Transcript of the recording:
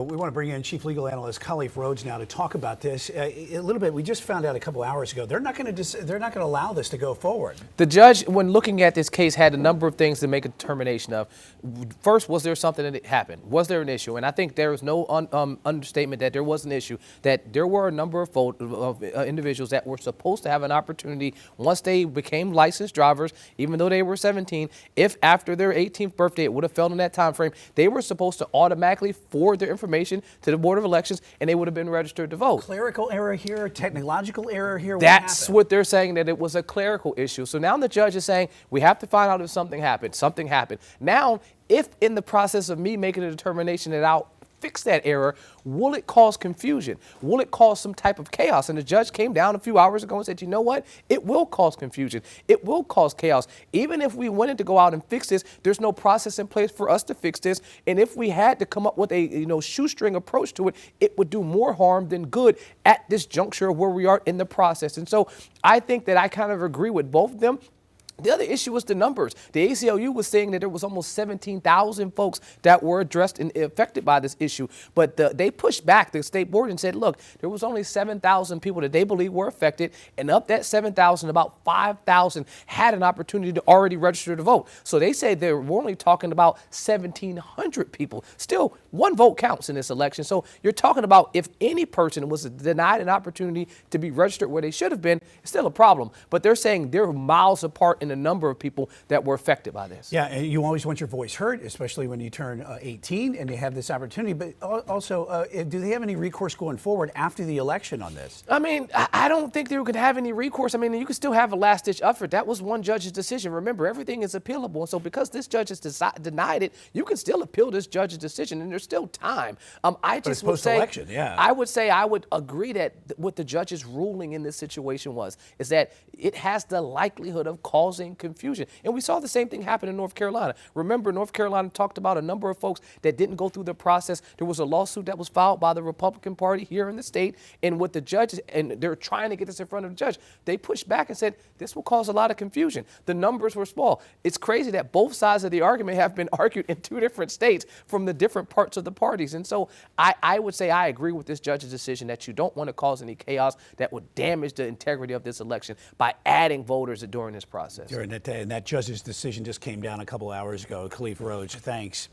We want to bring in Chief Legal Analyst Khalif Rhodes now to talk about this a little bit. We just found out a couple hours ago they're not going to allow this to go forward. The judge, when looking at this case, had a number of things to make a determination of. First, was there something that happened? Was there an issue? And I think there was no understatement that there was an issue. That there were a number of individuals that were supposed to have an opportunity once they became licensed drivers, even though they were 17. If after their 18th birthday it would have fell in that time frame, they were supposed to automatically forward their information to the Board of Elections, and they would have been registered to vote. Clerical error here, technological error here. That's what they're saying, that it was a clerical issue. So now the judge is saying we have to find out if something happened. Something happened. Now, if in the process of me making a determination that I'll fix that error, will it cause confusion? Will it cause some type of chaos? And the judge came down a few hours ago and said, you know what? It will cause confusion. It will cause chaos. Even if we wanted to go out and fix this, there's no process in place for us to fix this. And if we had to come up with a shoestring approach to it, it would do more harm than good at this juncture where we are in the process. And so I think that I kind of agree with both of them. The other issue was the numbers. The ACLU was saying that there was almost 17,000 folks that were addressed and affected by this issue. But they pushed back, the state board, and said, look, there was only 7,000 people that they believe were affected. And of that 7,000, about 5,000 had an opportunity to already register to vote. So they said they were only talking about 1,700 people. Still, one vote counts in this election. So you're talking about if any person was denied an opportunity to be registered where they should have been, it's still a problem. But they're saying they're miles apart in the number of people that were affected by this. Yeah, and you always want your voice heard, especially when you turn 18 and you have this opportunity. But also, do they have any recourse going forward after the election on this? I mean, I don't think they could have any recourse. I mean, you could still have a last-ditch effort. That was one judge's decision. Remember, everything is appealable. And so because this judge has denied it, you can still appeal this judge's decision, and there's still time. I just would say, post-election, yeah. I would agree that what the judge's ruling in this situation is that it has the likelihood of causing confusion. And we saw the same thing happen in North Carolina. Remember, North Carolina talked about a number of folks that didn't go through the process. There was a lawsuit that was filed by the Republican Party here in the state, and what the judge, and they're trying to get this in front of the judge, they pushed back and said, this will cause a lot of confusion. The numbers were small. It's crazy that both sides of the argument have been argued in two different states from the different parts of the parties. And so I would say I agree with this judge's decision that you don't want to cause any chaos that would damage the integrity of this election by adding voters during this process. And that judge's decision just came down a couple hours ago. Khalif Rhodes, thanks.